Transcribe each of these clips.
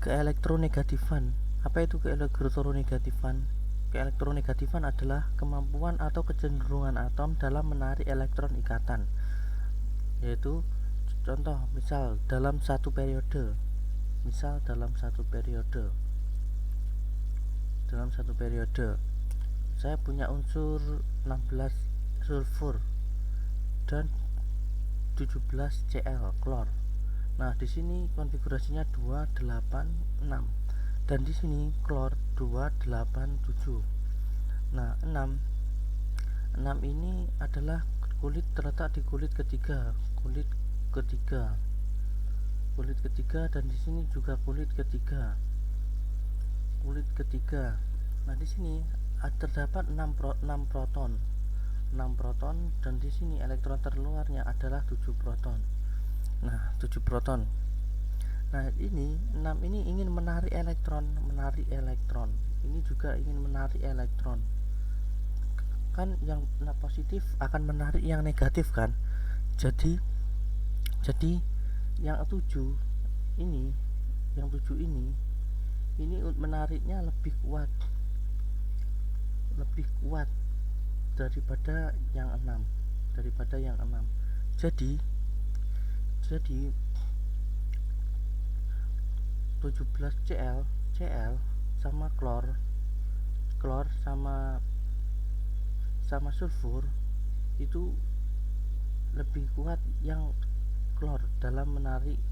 keelektronegatifan. Apa itu keelektronegatifan? Keelektronegatifan adalah kemampuan atau kecenderungan atom dalam menarik elektron ikatan, yaitu contoh misal dalam satu periode saya punya unsur 16 sulfur dan 17 Cl klor. Nah, di sini konfigurasinya 286 dan di sini klor 287. Nah, 6 ini adalah kulit terletak di kulit ketiga dan di sini juga kulit ketiga. Nah, di sini terdapat 6 proton dan di sini elektron terluarnya adalah 7 proton. Nah, 7 proton. Nah, ini 6 ini ingin menarik elektron. Ini juga ingin menarik elektron. Kan yang positif akan menarik yang negatif kan? Jadi yang 7 ini menariknya lebih kuat daripada yang 6. Jadi 17 Cl sama klor sama sulfur itu lebih kuat yang klor dalam menarik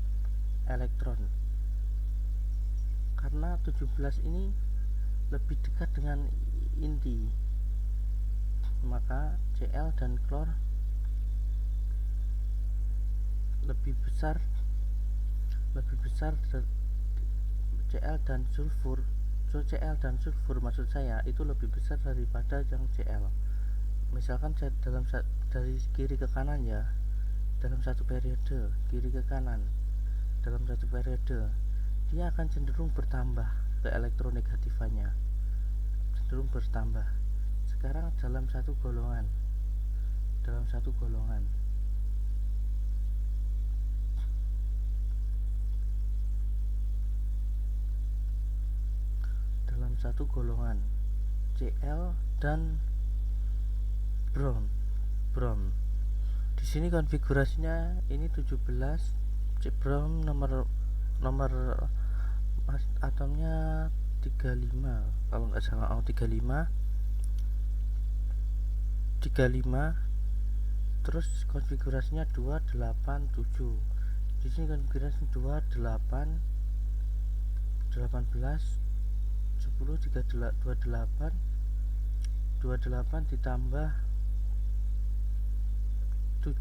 elektron, karena 17 ini lebih dekat dengan inti, maka Cl dan klor lebih besar Cl dan sulfur maksud saya itu lebih besar daripada yang Cl. Misalkan dari kiri ke kanan ya, dalam satu periode kiri ke kanan dalam satu periode, dia akan cenderung bertambah ke elektronegatifannya, sekarang dalam satu golongan dalam satu golongan Cl dan brom. Di sini konfigurasinya ini 17 brom, nomor atomnya 35 kalau nggak salah. 35 terus konfigurasinya 287. Di sini konfigurasi 28 18 10 28 ditambah 7.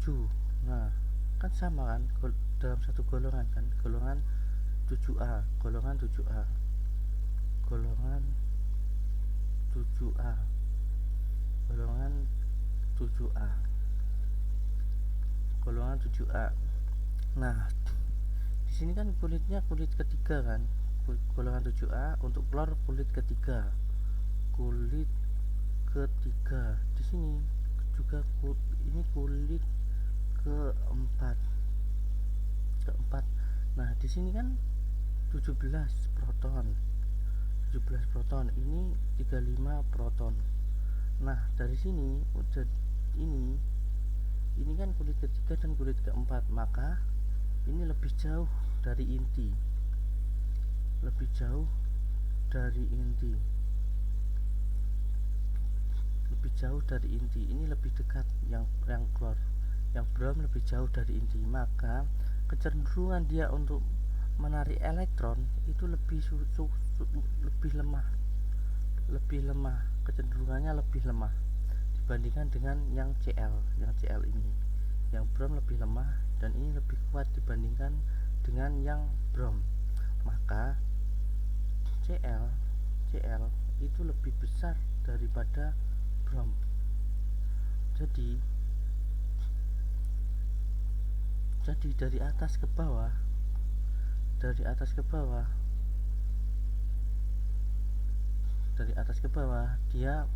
Nah, kan sama kan, dalam satu golongan kan, golongan 7A. Nah, di sini kan kulitnya kulit ketiga kan, golongan 7A. Untuk klor kulit ketiga. Di sini juga ini kulit keempat. Nah, di sini kan 17 proton, ini 35 proton. Nah, dari sini ini kan kulit ketiga dan kulit keempat, maka ini lebih jauh dari inti. Ini lebih dekat yang klor. Yang brom lebih jauh dari inti, maka kecenderungan dia untuk menarik elektron itu lebih lemah. Kecenderungannya lebih lemah dibandingkan dengan yang Cl ini. Yang brom lebih lemah dan ini lebih kuat dibandingkan dengan yang brom, maka Cl itu lebih besar daripada brom. Jadi dari atas ke bawah dia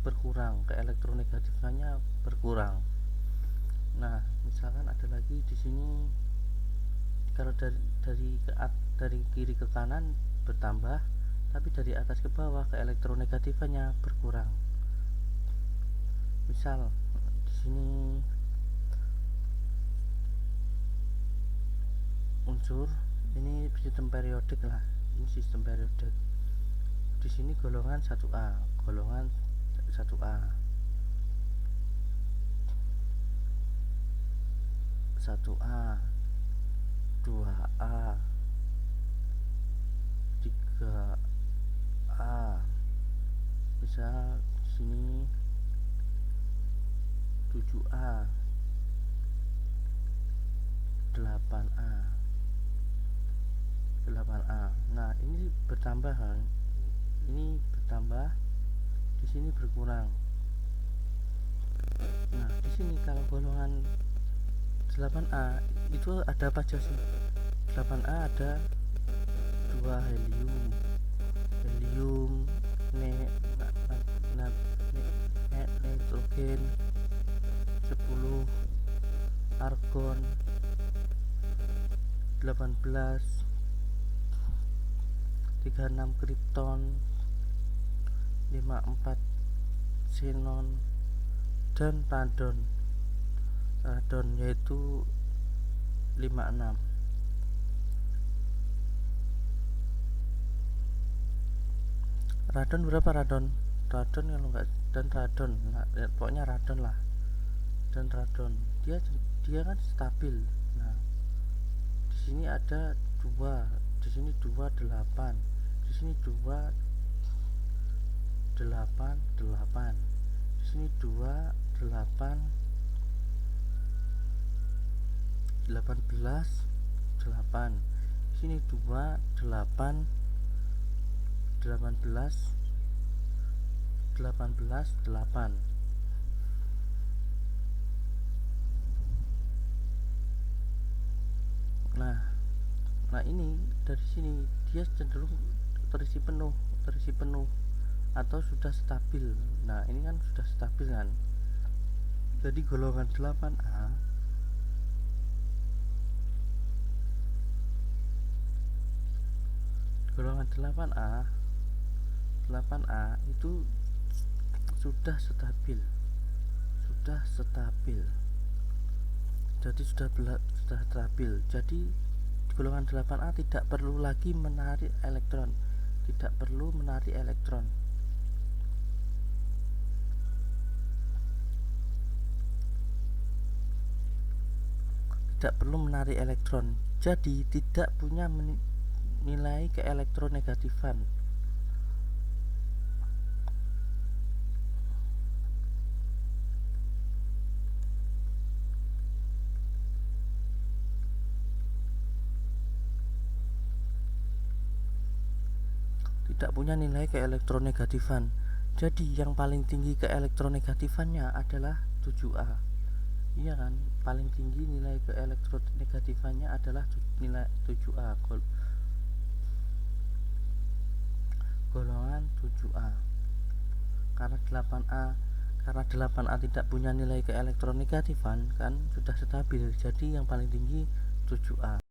berkurang, keelektronegatifannya berkurang. Nah, misalkan ada lagi di sini, kalau dari kiri ke kanan bertambah, tapi dari atas ke bawah keelektronegatifannya berkurang. Misal di sini unsur ini sistem periodik lah, ini sistem periodik. Di sini golongan 1A, golongan 1A, 1A, 2A, 3A. Bisa di sini 7A, 8A, 8A. Nah, ini bertambah kan? Ini bertambah, di sini berkurang. Nah, di sini kalau golongan 8A itu ada apa aja sih? 8A ada 2 helium, nitrogen, 10 argon, 18 36 kripton, 54 xenon, dan radon yaitu 56. Radon berapa radon kalau enggak, dan radon, nah, pokoknya radon lah, dan radon dia kan stabil. Nah, di sini ada 2, di sini 28, di sini 2 8 8, di sini 2 8 18 8, di sini 2 8 18 8. Nah ini dari sini dia cenderung terisi penuh atau sudah stabil. Nah, ini kan sudah stabil kan. Jadi golongan 8A itu sudah stabil. Jadi sudah stabil. Jadi golongan 8A tidak perlu lagi menarik elektron. Tidak perlu menarik elektron. Jadi tidak punya nilai keelektronegatifan. Jadi yang paling tinggi keelektronegatifannya adalah 7A. Iya kan, paling tinggi nilai keelektronegatifannya adalah nilai 7A, golongan 7A. Karena 8A tidak punya nilai keelektronegatifan kan, sudah stabil. Jadi yang paling tinggi 7A.